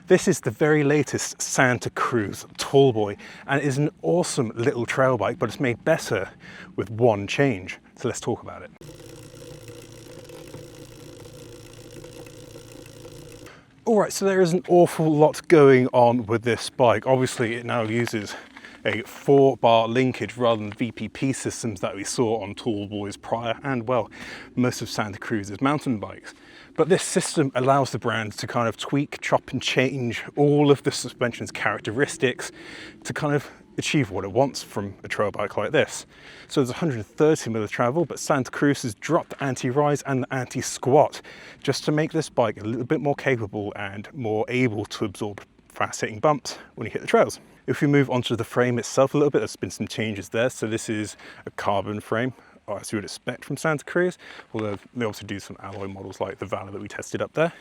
This is the very latest Santa Cruz Tallboy, and it is an awesome little trail bike, but it's made better with one change. So let's talk about it. Alright, so there is an awful lot going on with this bike. Obviously it now uses a 4-bar linkage rather than VPP systems that we saw on Tallboys prior, and well, most of Santa Cruz's mountain bikes. But this system allows the brand to kind of tweak, chop and change all of the suspension's characteristics to kind of achieve what it wants from a trail bike like this. So there's 130 mm of travel, but Santa Cruz has dropped the anti-rise and the anti-squat just to make this bike a little bit more capable and more able to absorb fast-hitting bumps when you hit the trails. If we move on to the frame itself a little bit, there's been some changes there. So this is a carbon frame, as you would expect from Santa Cruz, although they also do some alloy models like the Valor that we tested up there.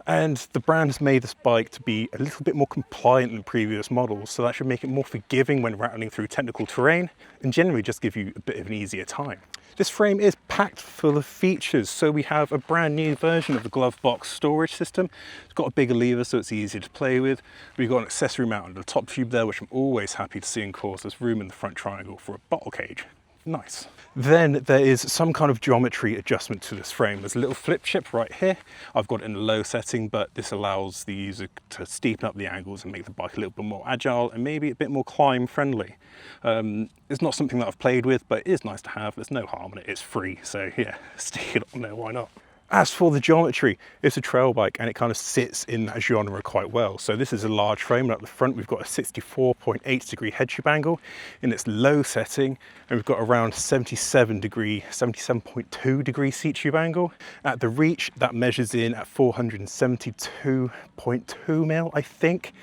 And the brand has made this bike to be a little bit more compliant than previous models, so that should make it more forgiving when rattling through technical terrain and generally just give you a bit of an easier time. This frame is packed full of features, so we have a brand new version of the glove box storage system. It's got a bigger lever so it's easier to play with. We've got an accessory mount on the top tube there, which I'm always happy to see, and of course there's room in the front triangle for a bottle cage. Nice. Then there is some kind of geometry adjustment to this frame. There's a little flip chip right here. I've got it in a low setting, but this allows the user to steepen up the angles and make the bike a little bit more agile and maybe a bit more climb friendly. It's not something that I've played with, but it is nice to have. There's no harm in it. It's free, so yeah, stick it on there, why not? As for the geometry, it's a trail bike and it kind of sits in that genre quite well. So this is a large frame, and at the front we've got a 64.8 degree head tube angle in its low setting, and we've got around 77.2 degree seat tube angle. At the reach, that measures in at 472.2 mil, I think.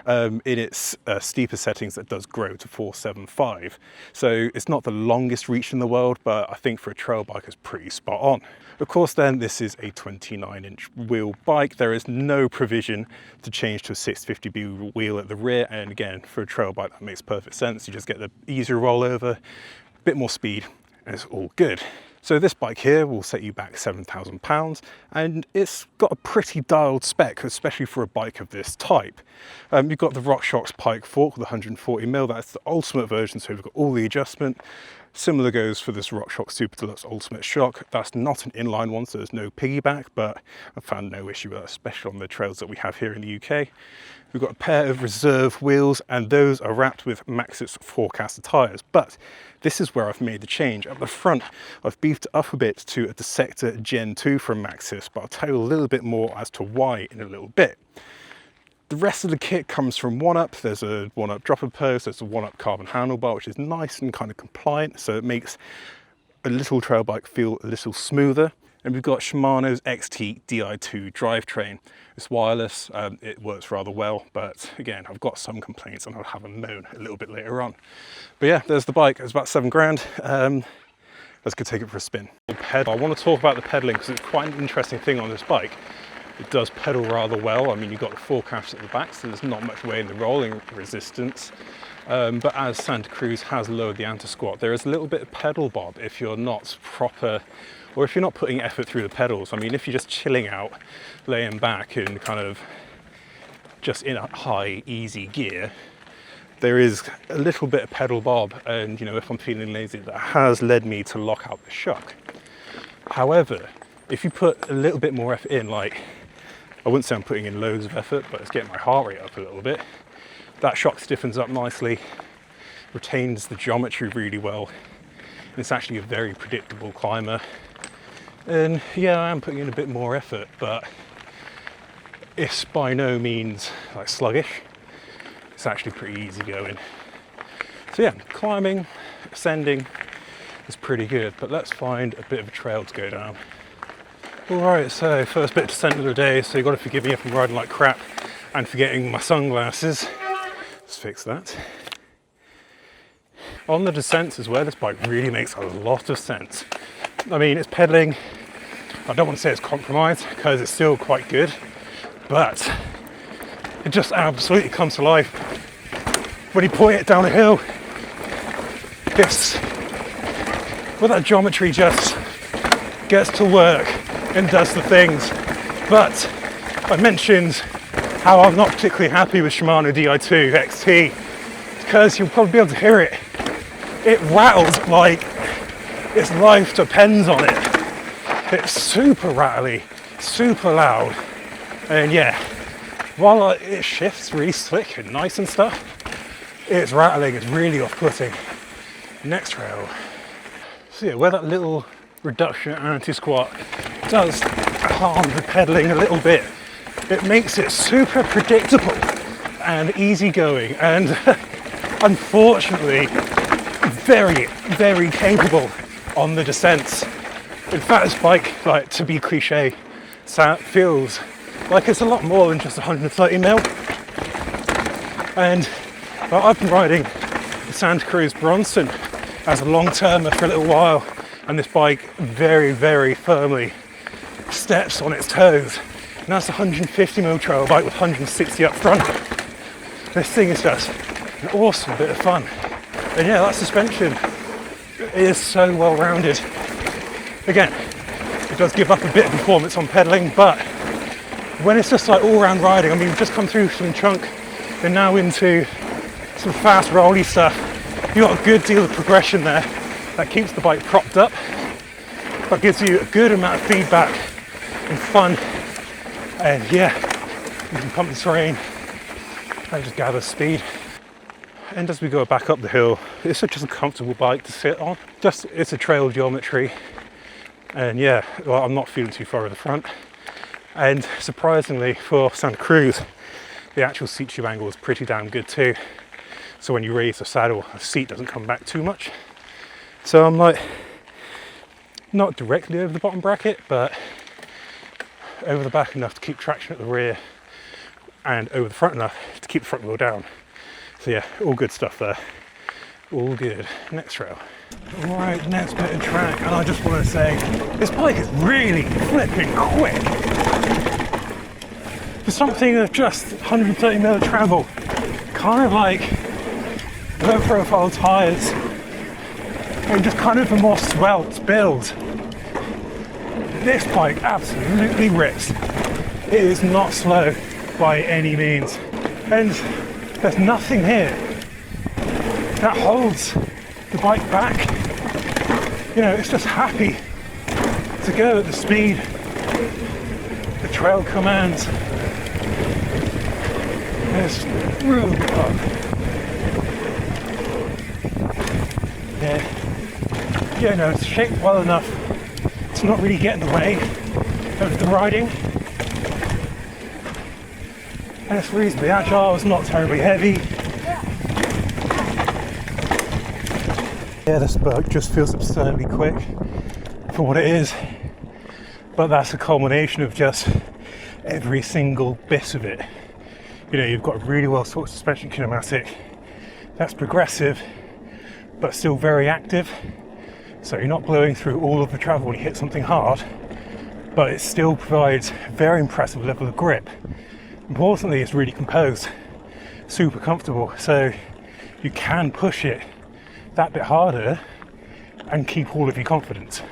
In its steeper settings, that does grow to 475. So it's not the longest reach in the world, but I think for a trail bike it's pretty spot on. Of course then, this is a 29-inch wheel bike. There is no provision to change to a 650B wheel at the rear, and again, for a trail bike that makes perfect sense. You just get the easier rollover, a bit more speed, and it's all good. So this bike here will set you back £7,000, and it's got a pretty dialed spec, especially for a bike of this type. You've got the RockShox Pike fork with 140mm, that's the ultimate version, so we've got all the adjustment. Similar goes for this RockShox Super Deluxe Ultimate Shock. That's not an inline one, so there's no piggyback, but I've found no issue with that, especially on the trails that we have here in the UK. We've got a pair of reserve wheels, and those are wrapped with Maxxis Forecaster tyres. But this is where I've made the change. At the front, I've beefed it up a bit to a Dissector Gen 2 from Maxxis, but I'll tell you a little bit more as to why in a little bit. The rest of the kit comes from 1UP. There's a 1UP dropper post, there's a 1UP carbon handlebar, which is nice and kind of compliant, so it makes a little trail bike feel a little smoother. And we've got Shimano's XT Di2 drivetrain. It's wireless, it works rather well, but again, I've got some complaints and I'll have a moan a little bit later on. But yeah, there's the bike. It's about £7,000. Let's go take it for a spin. I want to talk about the pedaling because it's quite an interesting thing on this bike. It does pedal rather well. I mean, you've got the forecast at the back, so there's not much weight in the rolling resistance. But as Santa Cruz has lowered the anti-squat, there is a little bit of pedal bob if you're not proper, or if you're not putting effort through the pedals. I mean, if you're just chilling out, laying back and kind of just in a high, easy gear, there is a little bit of pedal bob. And, you know, if I'm feeling lazy, that has led me to lock out the shock. However, if you put a little bit more effort in, like, I wouldn't say I'm putting in loads of effort, but it's getting my heart rate up a little bit. That shock stiffens up nicely, retains the geometry really well, and it's actually a very predictable climber. And yeah, I am putting in a bit more effort, but it's by no means like sluggish. It's actually pretty easy going. So yeah, climbing, ascending is pretty good, but let's find a bit of a trail to go down. Alright, so first bit of descent of the day, so you've got to forgive me if I'm riding like crap and forgetting my sunglasses. Let's fix that. On the descents is where this bike really makes a lot of sense. I mean, it's pedaling, I don't want to say it's compromised because it's still quite good, but it just absolutely comes to life when you point it down a hill. This, well, that geometry just gets to work and does the things. But I mentioned how I'm not particularly happy with Shimano Di2 XT, because you'll probably be able to hear it. It rattles like its life depends on it. It's super rattly, super loud, and yeah, while it shifts really slick and nice and stuff, it's rattling, it's really off-putting. Next trail. So yeah, where that little reduction anti-squat does harm the pedaling a little bit, it makes it super predictable and easygoing, and unfortunately very, very capable on the descents. In fact, this bike, like, to be cliche, feels like it's a lot more than just 130 mil. And well, I've been riding the Santa Cruz Bronson as a long-termer for a little while, and this bike very, very firmly steps on its toes. And that's a 150 mil trail bike with 160 up front. This thing is just an awesome bit of fun. And yeah, that suspension is so well rounded. Again, it does give up a bit of performance on pedaling, but when it's just like all-round riding, I mean, we've just come through some chunk and now into some fast rolly stuff. You've got a good deal of progression there that keeps the bike propped up, but gives you a good amount of feedback and fun. And yeah, you can pump the terrain and just gather speed. And as we go back up the hill, it's just a comfortable bike to sit on. It's a trail geometry. And yeah, well, I'm not feeling too far at the front. And surprisingly for Santa Cruz, the actual seat tube angle is pretty damn good too. So when you raise the saddle, the seat doesn't come back too much. So I'm like, not directly over the bottom bracket, but over the back enough to keep traction at the rear, and over the front enough to keep the front wheel down. So yeah, all good stuff there. All good. Next trail. All right, next bit of track, and I just want to say, this bike is really flipping quick. For something of just 130 mil travel, kind of like low profile tyres, and just kind of a more svelte build, this bike absolutely rips. It is not slow by any means, and there's nothing here that holds the bike back. You know, it's just happy to go at the speed the trail commands. It's really fun. Yeah, no, it's shaped well enough to not really get in the way of the riding. And it's reasonably agile, it's not terribly heavy. Yeah, this bike just feels absurdly quick for what it is, but that's a culmination of just every single bit of it. You know, you've got a really well sorted suspension kinematic that's progressive but still very active, so you're not blowing through all of the travel when you hit something hard, but it still provides a very impressive level of grip. Importantly, it's really composed, super comfortable, so you can push it that bit harder and keep all of your confidence.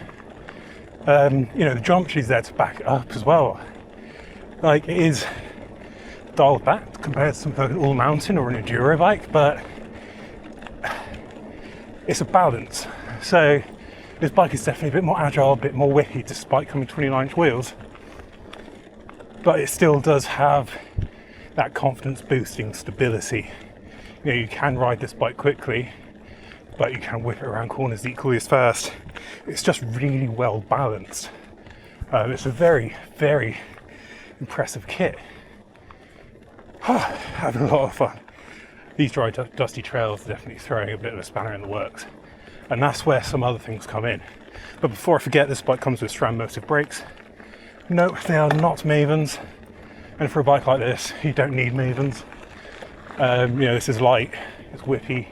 You know, the geometry is there to back it up as well. Like, it is dialed back compared to something like an all-mountain or an enduro bike, but it's a balance. So this bike is definitely a bit more agile, a bit more whippy, despite coming 29-inch wheels, but it still does have that confidence boosting stability. You know, you can ride this bike quickly, but you can whip it around corners equally as fast. It's just really well balanced. It's a very, very impressive kit. Having a lot of fun. These dry, dusty trails are definitely throwing a bit of a spanner in the works, and that's where some other things come in. But before I forget, this bike comes with SRAM motive brakes. No, they are not Mavens, and for a bike like this, you don't need Mavens. You know, this is light, it's whippy,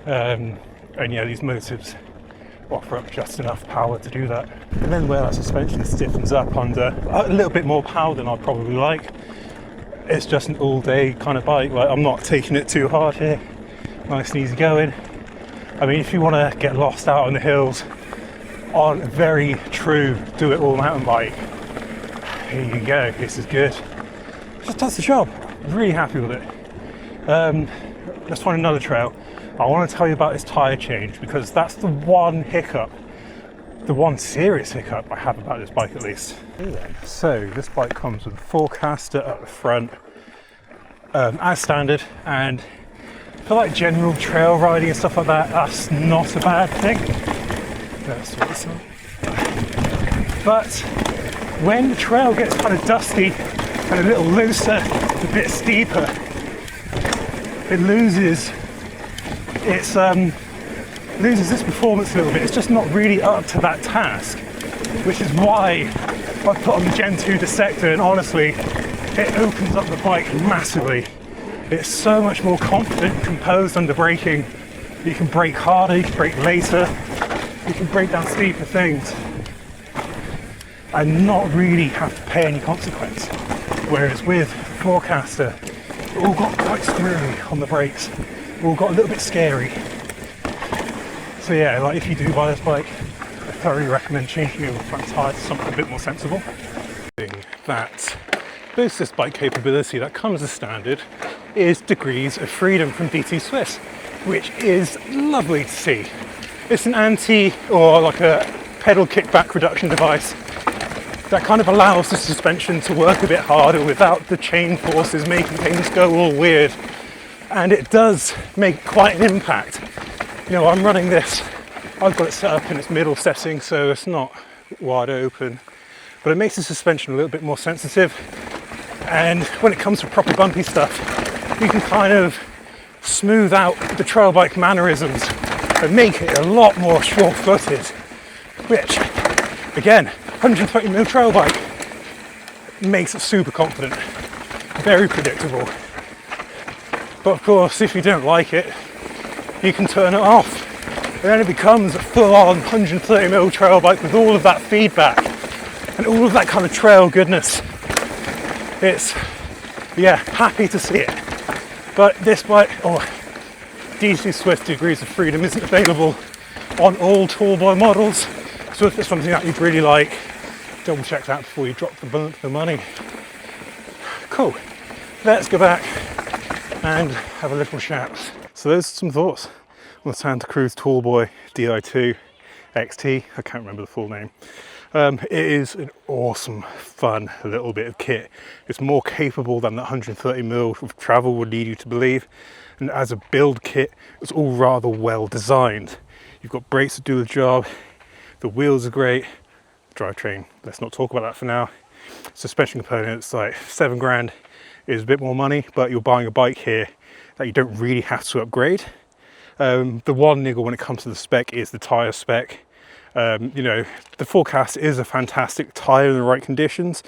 and you know, these motives offer up just enough power to do that. And then where that suspension stiffens up under a little bit more power than I'd probably like, it's just an all-day kind of bike. Like, I'm not taking it too hard here, nice and easy going. I mean, if you want to get lost out on the hills on a very true do-it-all mountain bike, here you go, this is good. It just does the job. Really happy with it. Let's find another trail. I want to tell you about this tyre change because that's the one hiccup, the one serious hiccup I have about this bike at least. So this bike comes with a forecaster at the front, as standard, and for like general trail riding and stuff like that, that's not a bad thing. That's what it's on. But when the trail gets kind of dusty and a little looser, a bit steeper, it loses this performance a little bit. It's just not really up to that task, which is why I put on the Gen 2 Dissector, and honestly, it opens up the bike massively. It's so much more confident, composed under braking. You can brake harder, you can brake later, you can brake down steeper things and not really have to pay any consequence. Whereas with Forecaster, it all got quite squirrely on the brakes, it all got a little bit scary. So yeah, like if you do buy this bike, I thoroughly recommend changing your front tyre to something a bit more sensible. That boosts this bike capability that comes as standard is degrees of freedom from DT Swiss, which is lovely to see. It's an anti or like a pedal kickback reduction device that kind of allows the suspension to work a bit harder without the chain forces making things go all weird. And it does make quite an impact. You know, I'm running this, I've got it set up in its middle setting so it's not wide open, but it makes the suspension a little bit more sensitive. And when it comes to proper bumpy stuff, you can kind of smooth out the trail bike mannerisms and make it a lot more sure-footed, which, again, 130mm trail bike makes it super confident, very predictable. But of course, if you don't like it, you can turn it off. And then it becomes a full-on 130mm trail bike with all of that feedback and all of that kind of trail goodness. It's, yeah, happy to see it. But this bike, DT Swiss degrees of freedom isn't available on all Tallboy models. So if it's something that you'd really like, double check that before you drop the money. Cool. Let's go back and have a little chat. So there's some thoughts on the Santa Cruz Tallboy Di2 XT. I can't remember the full name. It is an awesome, fun little bit of kit. It's more capable than the 130mm of travel would lead you to believe. And as a build kit, it's all rather well designed. You've got brakes to do the job. The wheels are great. Drivetrain, let's not talk about that for now. Suspension components, like £7 is a bit more money, but you're buying a bike here that you don't really have to upgrade. The one niggle when it comes to the spec is the tyre spec. You know, the Forecast is a fantastic tyre in the right conditions,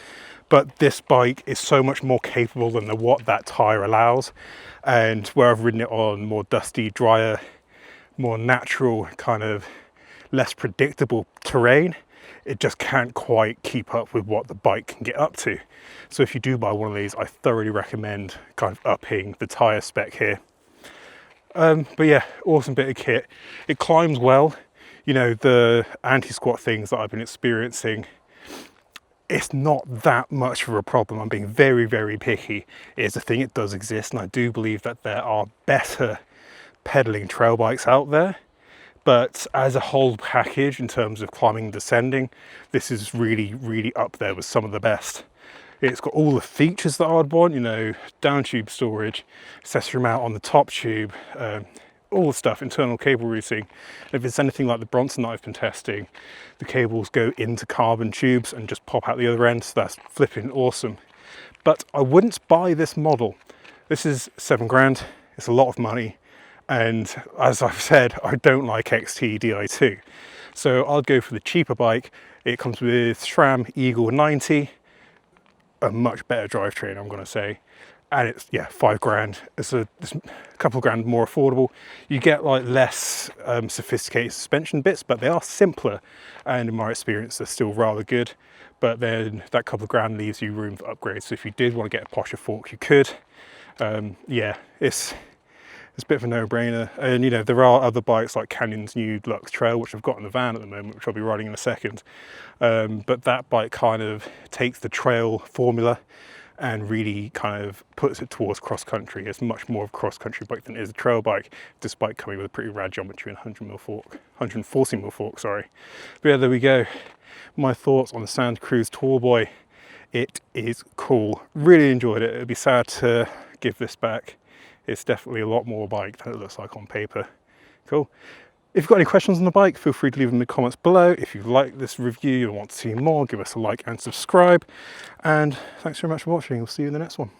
but this bike is so much more capable than what that tyre allows. And where I've ridden it on more dusty, drier, more natural, kind of less predictable terrain, it just can't quite keep up with what the bike can get up to. So if you do buy one of these, I thoroughly recommend kind of upping the tyre spec here. But yeah, awesome bit of kit. It climbs well. You know, the anti-squat things that I've been experiencing, it's not that much of a problem. I'm being very, very picky. It's a thing, it does exist, and I do believe that there are better pedaling trail bikes out there. But as a whole package, in terms of climbing and descending, this is really, really up there with some of the best. It's got all the features that I'd want, you know, down tube storage, accessory mount on the top tube, all the stuff, internal cable routing. If it's anything like the Bronson that I've been testing, the cables go into carbon tubes and just pop out the other end, so that's flipping awesome. But I wouldn't buy this model. This is £7, it's a lot of money, and as I've said, I don't like XT Di2. So I'd go for the cheaper bike. It comes with SRAM Eagle 90, a much better drivetrain, I'm gonna say. And it's, yeah, £5. It's a couple grand more affordable. You get like less sophisticated suspension bits, but they are simpler. And in my experience, they're still rather good. But then that couple of grand leaves you room for upgrades. So if you did want to get a posher fork, you could. Yeah, it's a bit of a no-brainer. And you know, there are other bikes like Canyon's new Lux Trail, which I've got in the van at the moment, which I'll be riding in a second. But that bike kind of takes the trail formula and really kind of puts it towards cross country. It's much more of a cross country bike than it is a trail bike, despite coming with a pretty rad geometry and 140mm fork, sorry. But yeah, there we go. My thoughts on the Santa Cruz Tallboy. It is cool. Really enjoyed it. It'd be sad to give this back. It's definitely a lot more bike than it looks like on paper. Cool. If you've got any questions on the bike, feel free to leave them in the comments below. If you like this review and want to see more, give us a like and subscribe. And thanks very much for watching. We'll see you in the next one.